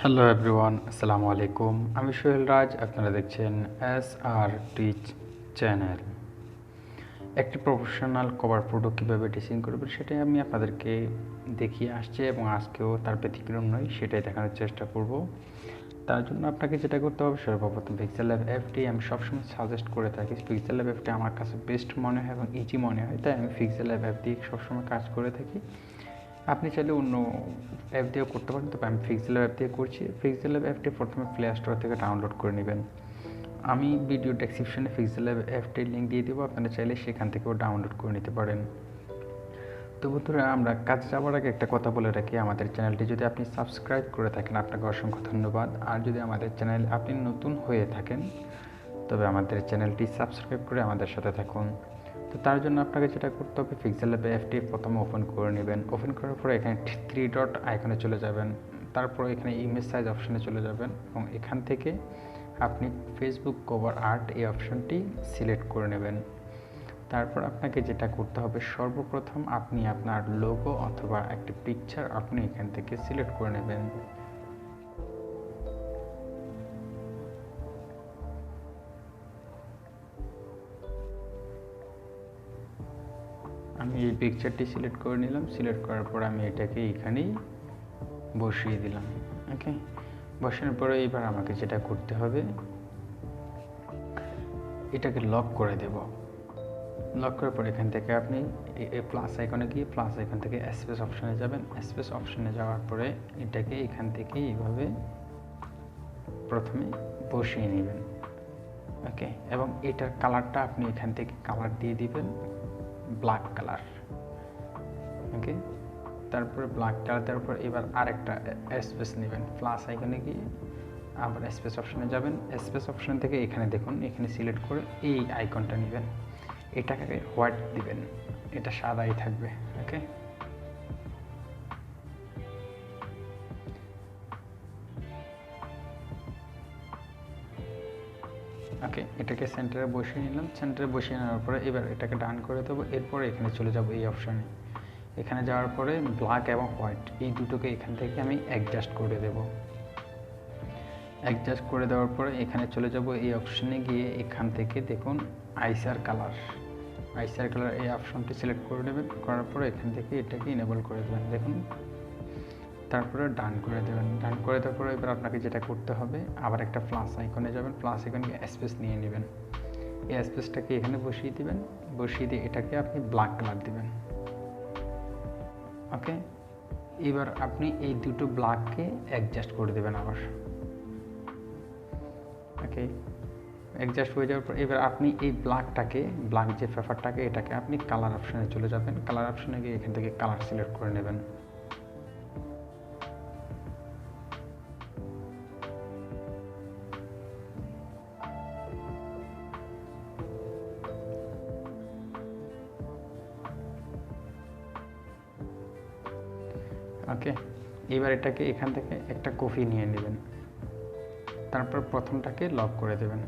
Hello everyone, আসসালামু আলাইকুম। আমি সোহেল রাজ, আপনারা দেখছেন টিচ চ্যানেল। একটি প্রফেশনাল কভার ফটো কীভাবে ডিজাইন করবেন সেটাই আমি আপনাদেরকে দেখিয়ে আসছি এবং আজকেও তার ব্যতিক্রম নয়, সেটাই দেখানোর চেষ্টা করব। তার জন্য আপনাকে যেটা করতে হবে, সর্বপ্রথম পিক্সেল ল্যাব অ্যাপটি আমি সবসময় সাজেস্ট করে থাকি। পিক্সেল ল্যাব অ্যাপটি আমার কাছে বেস্ট মনে হয় এবং ইজি মনে হয়, তাই আমি পিক্সেল ল্যাব অ্যাপ দিয়ে সবসময় কাজ করে থাকি। আপনি চাইলে অন্য অ্যাপ দিয়েও করতে পারেন, তবে আমি পিক্সেল অ্যাপ দিয়ে করছি। পিক্সেল অ্যাপটি প্রথমে প্লে স্টোর থেকে ডাউনলোড করে নেবেন। আমি ভিডিও ডেসক্রিপশনে পিক্সেল অ্যাপটির লিঙ্ক দিয়ে দেবো, আপনারা চাইলে সেখান থেকেও ডাউনলোড করে নিতে পারেন। তো বন্ধুরা, আমরা কাজ যাওয়ার আগে একটা কথা বলে রাখি, আমাদের চ্যানেলটি যদি আপনি সাবস্ক্রাইব করে থাকেন আপনাকে অসংখ্য ধন্যবাদ। আর যদি আমাদের চ্যানেল আপনি নতুন হয়ে থাকেন তবে আমাদের চ্যানেলটি সাবস্ক্রাইব করে আমাদের সাথে থাকুন। তো তার জন্য আপনাকে যেটা করতে হবে, পিক্সেল ল্যাব অ্যাপটি প্রথমে ওপেন করে নেবেন। ওপেন করার পরে এখানে 3 ডট আইকনে চলে যাবেন, তারপর এখানে ইমেজ সাইজ অপশানে চলে যাবেন এবং এখান থেকে আপনি ফেসবুক কভার আর্ট এই অপশানটি সিলেক্ট করে নেবেন। তারপর আপনাকে যেটা করতে হবে, সর্বপ্রথম আপনি আপনার লোগো অথবা একটি পিকচার আপনি এখান থেকে সিলেক্ট করে নেবেন। আমি এই পিকচারটি সিলেক্ট করে নিলাম। সিলেক্ট করার পর আমি এটাকে এখানেই বসিয়ে দিলাম। ওকে, বসানোর পরে এবার আমাকে যেটা করতে হবে, এটাকে লক করে দেব। লক করার পর এখান থেকে আপনি প্লাস আইকনে গিয়ে প্লাস আইকন থেকে স্পেস অপশানে যাবেন। স্পেস অপশানে যাওয়ার পরে এটাকে এখান থেকে এইভাবে প্রথমে বসিয়ে নেবেন। ওকে, এবং এটার কালারটা আপনি এখান থেকে কালার দিয়ে দিবেন ব্ল্যাক কালার। ওকে, তারপরে ব্ল্যাক কালার দেওয়ার পর এবার আরেকটা স্পেস নেবেন। প্লাস আইকনে গিয়ে আবার স্পেস অপশানে যাবেন। স্পেস অপশান থেকে এখানে দেখুন, এখানে সিলেক্ট করে এই আইকনটা নেবেন, এটাকে হোয়াইট দিবেন, এটা সাদাই থাকবে। ওকে, ওকে, এটাকে সেন্টারে বসিয়ে নিলাম। সেন্টারে বসিয়ে নেওয়ার পরে এবার এটাকে ডান করে দেবো। এরপরে এখানে চলে যাব এই অপশানে। এখানে যাওয়ার পরে ব্ল্যাক এবং হোয়াইট এই দুটোকে এখান থেকে আমি অ্যাডজাস্ট করে দেব। অ্যাডজাস্ট করে দেওয়ার পরে এখানে চলে যাব এই অপশানে গিয়ে এখান থেকে দেখুন আইসার কালার এই অপশনটি সিলেক্ট করে নেবেন। করার পরে এখান থেকে এটাকে ইনেবল করে দেবেন, দেখুন। তারপরে ডান করে দেবেন। ডান করে দেওয়ার পরে এবার আপনাকে যেটা করতে হবে, আবার একটা প্লাস আইকনে যাবেন। প্লাস আইকনে স্পেস নিয়ে নেবেন, এই স্পেসটাকে এখানে বসিয়ে দিবেন। বসিয়ে দিয়ে এটাকে আপনি ব্ল্যাক কালার দিবেন। ওকে, এবার আপনি এই দুটো ব্ল্যাককে অ্যাডজাস্ট করে দেবেন আবার। ওকে, অ্যাডজাস্ট হয়ে যাওয়ার পর এবার আপনি এই ব্ল্যাক যে পেপারটাকে এটাকে আপনি কালার অপশানে চলে যাবেন। কালার অপশানে গিয়ে এখান থেকে কালার সিলেক্ট করে নেবেন। ওকে, এবার এটাকে এখান থেকে একটা কপি নিয়ে নেবেন। তারপর প্রথমটাকে লক করে দেবেন।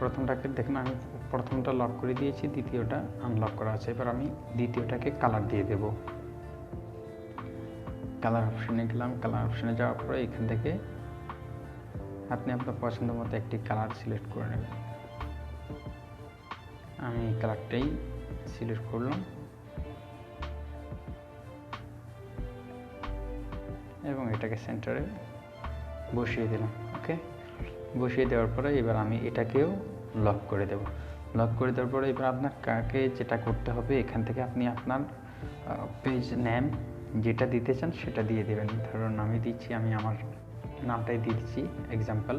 প্রথমটাকে দেখুন, আমি প্রথমটা লক করে দিয়েছি, দ্বিতীয়টা আনলক করা আছে। এবার আমি দ্বিতীয়টাকে কালার দিয়ে দেব। কালার অপশানে গেলাম। কালার অপশানে যাওয়ার পরে এখান থেকে আপনি আপনার পছন্দ মতো একটি কালার সিলেক্ট করে নেবেন। আমি এই কালারটাই সিলেক্ট করলাম এবং এটাকে সেন্টারে বসিয়ে দিলাম। ওকে, বসিয়ে দেওয়ার পরে এবার আমি এটাকেও লক করে দেব। লক করে দেওয়ার পরে এবার আপনার কাকে যেটা করতে হবে, এখান থেকে আপনি আপনার পেজ নেম যেটা দিতে চান সেটা দিয়ে দেবেন। ধরুন আমি দিচ্ছি, আমি আমার নামটাই দিয়ে দিচ্ছি, এক্সাম্পল।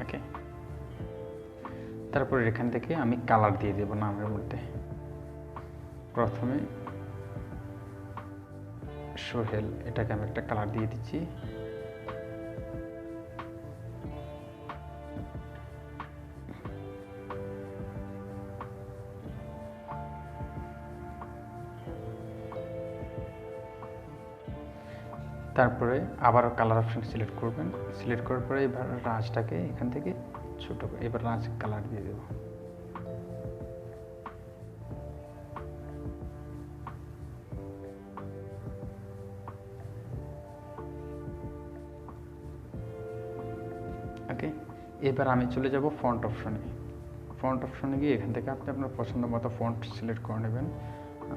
ওকে, তারপরে এখান থেকে আমি কালার দিয়ে দেব নামের মধ্যে। প্রথমে সোহেল, এটাকে আমি একটা কালার দিয়ে দিচ্ছি। তারপরে আবারও কালার অপশন সিলেক্ট করবেন। সিলেক্ট করার পরে এবার রাজটাকে এখান থেকে ছোটো করে এবার রাজ কালার দিয়ে দেব। ওকে, এবার আমি চলে যাব ফন্ট অপশনে। ফন্ট অপশনে গিয়ে এখান থেকে আপনি আপনার পছন্দ মতো ফন্ট সিলেক্ট করে নেবেন।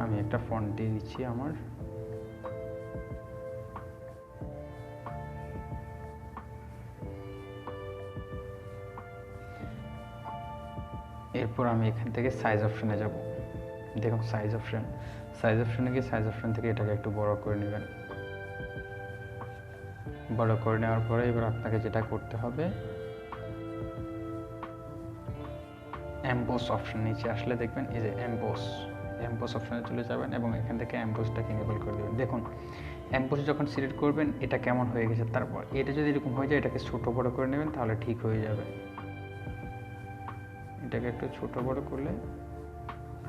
আমি একটা ফন্ট দিয়ে দিচ্ছি আমার। এরপর আমি এখান থেকে সাইজ অপশনে যাব। দেখুন সাইজ অপশনে গিয়ে সাইজ অপশন থেকে এটাকে একটু বড় করে নেবেন। বড় করে নেওয়ার পরে এবার আপনাকে যেটা করতে হবে, এমবোস অপশন নিচে আসলে দেখবেন এই যে এমবোস অপশনে চলে যাবেন এবং এখান থেকে এমবোসটাকে এনেবল করে দেবেন। দেখুন এমবোস যখন সিলেক্ট করবেন এটা কেমন হয়ে গেছে। তারপর এটা যদি এরকম হয়ে যায় এটাকে ছোট বড় করে নেবেন, তাহলে ঠিক হয়ে যাবে। এটাকে একটু ছোট বড় করলে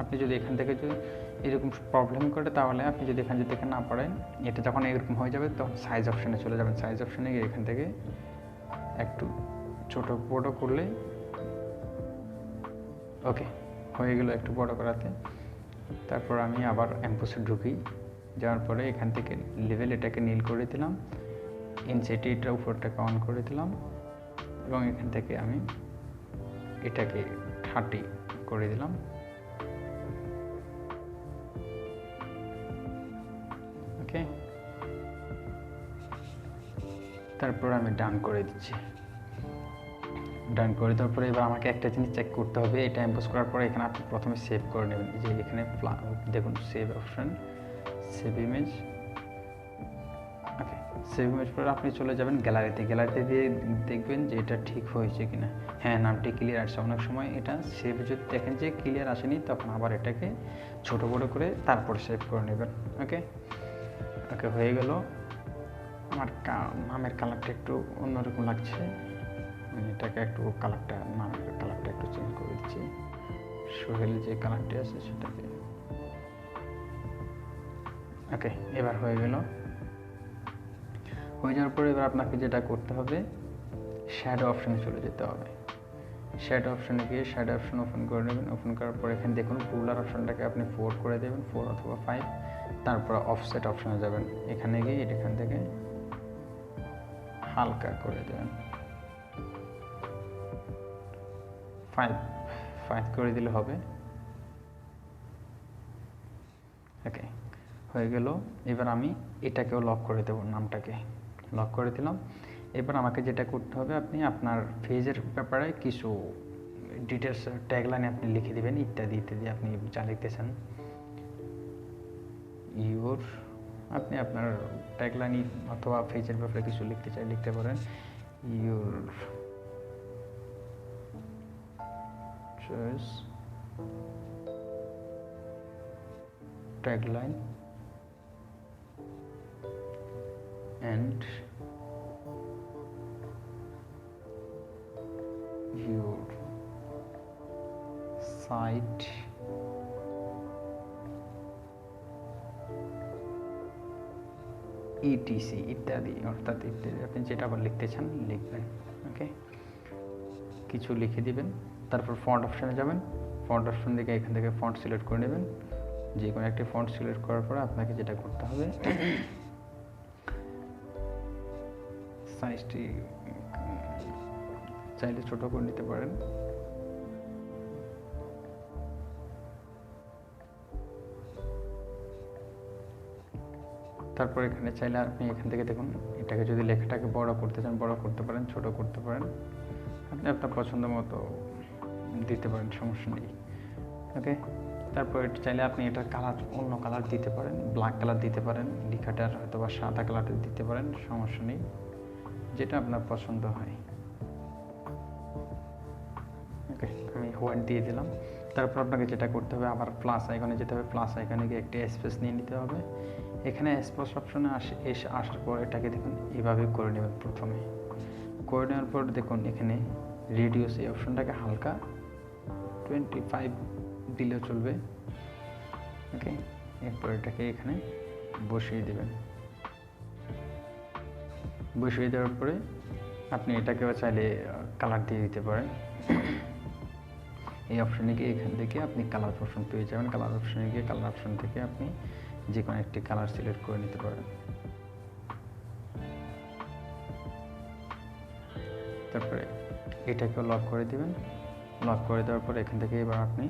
আপনি যদি এখান থেকে যদি এরকম প্রবলেম করে, তাহলে আপনি যদি এখান থেকে না পারেন, এটা যখন এরকম হয়ে যাবে তখন সাইজ অপশনে চলে যাবেন। সাইজ অপশনে গিয়ে এখান থেকে একটু ছোট বড় করলে ওকে হয়ে গেল একটু বড় করাতে। তারপর আমি আবার এমবোসে ঢুকি, যাওয়ার পরে এখান থেকে লেভেল এটাকে নীল করে দিলাম, ইনসেটিটা উপরটাকে অন করে দিলাম এবং এখান থেকে আমি এটাকে 30 করে দিলাম। ওকে, তারপর আমি ডান করে দিচ্ছি। ডান করে দেওয়ার পরে এবার আমাকে একটা জিনিস চেক করতে হবে। এটা এমবোস করার পরে এখানে আপনি প্রথমে সেভ করে নেবেন। যে এখানে দেখুন সেভ অপশন, সেভ ইমেজ। ওকে, সেভ ইমেজ পরে আপনি চলে যাবেন গ্যালারিতে। গ্যালারিতে দিয়ে দেখবেন যে এটা ঠিক হয়েছে কিনা। হ্যাঁ, নামটি ক্লিয়ার আসছে। অনেক সময় এটা সেভ যদি দেখেন যে ক্লিয়ার আসেনি, তখন আবার এটাকে ছোট বড় করে তারপর সেভ করে নেবেন। ওকে ওকে হয়ে গেল। আমার নামের কালারটা একটু অন্যরকম লাগছে, আমি এটাকে একটু নামের কালারটা একটু চেঞ্জ করে দিচ্ছি। সোহেল যে কালারটি আছে সেটাকে। ওকে, এবার হয়ে গেল। হয়ে যাওয়ার পরে এবার আপনাকে যেটা করতে হবে, শ্যাডো অপশনে চলে যেতে হবে। শ্যাডো অপশনে গিয়ে শ্যাডো অপশন ওপেন করে নেবেন। ওপেন করার পর এখানে দেখুন রুলার অপশনটাকে আপনি 4 করে দেবেন, 4 অথবা 5। তারপর অফসেট অপশনে যাবেন, এখানে গিয়ে এখান থেকে হালকা করে দেবেন, 5 করে দিলে হবে। ওকে হয়ে গেল। এবার আমি এটাকেও লক করে দেবো, নামটাকে লক করে দিলাম। এবার আমাকে যেটা করতে হবে, আপনি আপনার পেজের ব্যাপারে কিছু ডিটেলস ট্যাগলাইনে আপনি লিখে দেবেন, ইত্যাদি ইত্যাদি আপনি যা লিখতেছেন। আপনি আপনার ট্যাগলাইন অথবা পেজের ব্যাপারে কিছু লিখতে চাই লিখতে পারেন। Your choice tagline and your site etc ইত্যাদি, অর্থাৎ ইত্যাদি আপনি যেটা আবার লিখতে চান লিখবেন। ওকে, কিছু লিখে দিবেন। তারপর ফন্ট অপশানে যাবেন। ফন্ট অপশন থেকে এখান থেকে ফন্ট সিলেক্ট করে নেবেন। যে কোনো একটি ফন্ট সিলেক্ট করার পরে আপনাকে যেটা করতে হবে, সাইজটি চাইলে ছোট করে নিতে পারেন। তারপর এখানে চাইলে আপনি এখান থেকে দেখুন, এটাকে যদি লেখাটাকে বড় করতে চান বড় করতে পারেন, ছোট করতে পারেন, আপনি আপনার পছন্দ মতো দিতে পারেন, সমস্যা নেই। ওকে, তারপর এটা চাইলে আপনি এটার কালার অন্য কালার দিতে পারেন, ব্ল্যাক কালার দিতে পারেন, লেখাটার হয়তো বা সাদা কালার দিতে পারেন, সমস্যা নেই, যেটা আপনার পছন্দ হয়। ওকে, আমি হোয়াইট দিয়ে দিলাম। তারপর আপনাকে যেটা করতে হবে, আবার প্লাস আইকনে যেতে হবে। প্লাস আইকনে গিয়ে একটা স্পেস নিয়ে নিতে হবে। এখানে স্পেস অপশনে আসার পর এটাকে দেখুন এইভাবে করে নেবেন। প্রথমে করে নেওয়ার পর দেখুন এখানে রেডিউস এই অপশনটাকে হালকা 25 দিলেও চলবে। ওকে, এরপর এটাকে এখানে বসিয়ে দেবেন। বসিয়ে দেওয়ার পরে আপনি এটাকেও চাইলে কালার দিয়ে দিতে পারেন। এই অপশানে গিয়ে এখান থেকে আপনি কালার অপশন পেয়ে যাবেন। কালার অপশানে গিয়ে কালার অপশন থেকে আপনি যে কোনো একটি কালার সিলেক্ট করে নিতে পারেন। তারপরে এটাকেও লক করে দিবেন। লক করে দেওয়ার পরে এখান থেকে এবার আপনি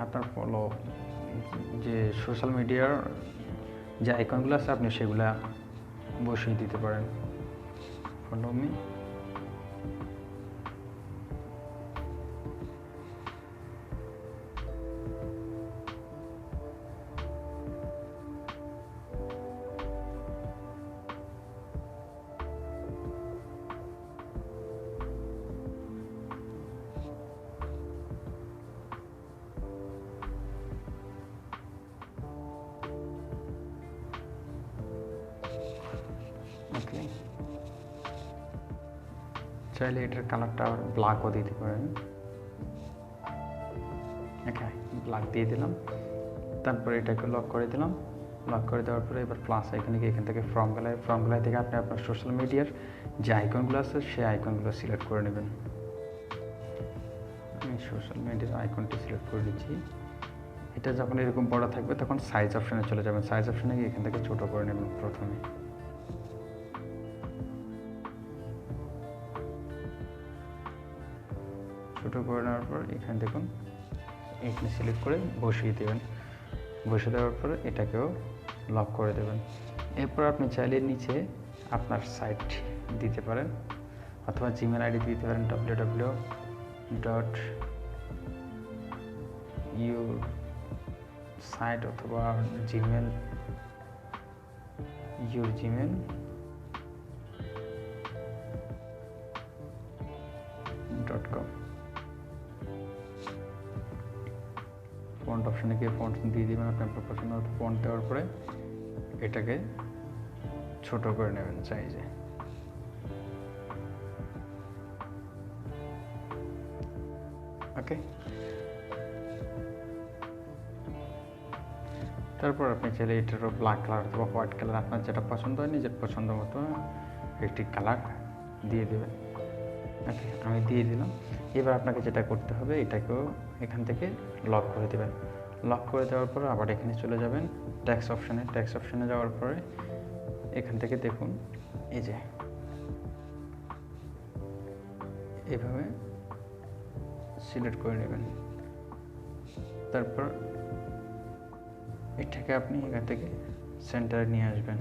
আপনার ফলো যে সোশ্যাল মিডিয়ার যে আইকনগুলো আছে আপনি সেগুলা বসিয়ে দিতে পারেন। ফলো মি, ওকে। চাইলে এটার কালারটা ব্ল্যাকও দিতে পারেন। ওকে, ব্ল্যাক দিয়ে দিলাম। তারপরে এটাকে লক করে দিলাম। লক করে দেওয়ার পরে এবার প্লাস আইকনে গিয়ে এখান থেকে ফ্রম গ্যালারি থেকে আপনি আপনার সোশ্যাল মিডিয়ার যে আইকনগুলো আছে সেই আইকনগুলো সিলেক্ট করে নেবেন। আমি সোশ্যাল মিডিয়ার আইকনটি সিলেক্ট করে দিচ্ছি। এটা যখন এরকম বড় থাকবে তখন সাইজ অপশানে চলে যাবেন। সাইজ অপশানে গিয়ে এখান থেকে ছোটো করে নেবেন প্রথমে। ছোটো করে নেওয়ার পর এখানে দেখুন এখানে সিলেক্ট করে বসিয়ে দেবেন। বসিয়ে দেওয়ার পরে এটাকেও লক করে দেবেন। এরপর আপনি চাইলে নিচে আপনার সাইট দিতে পারেন অথবা জিমেল আইডি দিতে পারেন www.your অথবা yourgmail.com। ফন্ট অপশানে গিয়ে ফন্ট দিয়ে দেবেন আপনার পছন্দ মতো। ফন্ট দেওয়ার পরে এটাকে ছোট করে নেবেন সাইজে। ওকে, তারপর আপনি চাইলে এটারও ব্ল্যাক কালার অথবা হোয়াইট কালার আপনার যেটা পছন্দ হয় নিজের পছন্দ মতো একটি কালার দিয়ে দেবেন। ওকে, আমি দিয়ে দিলাম। এবার আপনাকে যেটা করতে হবে এটাকেও এখান থেকে লক করে দেবেন। লক করে দেওয়ার পরে আবার এখানে চলে যাবেন ট্যাক্স অপশানে যাওয়ার পরে এখান থেকে দেখুন এই যে এভাবে সিলেক্ট করে নেবেন। তারপর এটাকে আপনি এখান থেকে সেন্টারে নিয়ে আসবেন।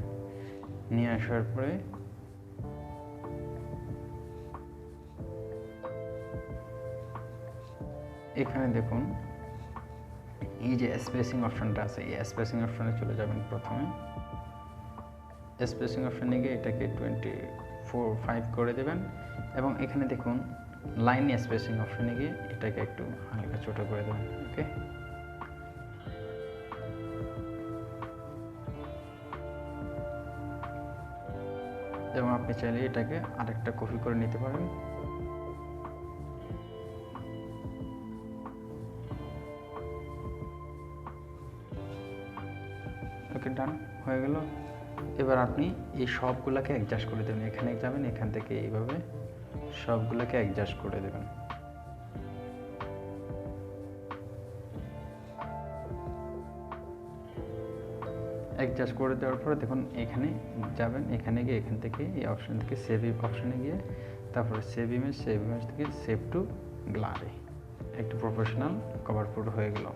নিয়ে আসার পরে এখানে দেখুন এই যে স্পেসিং অপশানটা আছে, এই স্পেসিং অপশানে চলে যাবেন। প্রথমে স্পেসিং অপশানে গিয়ে এটাকে 24:5 করে দেবেন এবং এখানে দেখুন লাইন স্পেসিং অপশানে গিয়ে এটাকে একটু হালকা ছোট করে দেবেন। ওকে, এবং আপনি চাইলে এটাকে আরেকটা কপি করে নিতে পারেন। ওকে, ডান হয়ে গেল। এবার আপনি এই সবগুলোকে অ্যাডজাস্ট করে দেবেন। এখানে যাবেন, এখান থেকে এইভাবে সবগুলোকে অ্যাডজাস্ট করে দেবেন। অ্যাডজাস্ট করে দেওয়ার পরে দেখুন এখানে যাবেন, এখানে গিয়ে এখান থেকে এই অপশান থেকে সেভ অপশানে গিয়ে তারপরে সেভ ইমেজ থেকে সেভ টু গ্যালারি। একটু প্রফেশনাল কভার ফটো হয়ে গেল।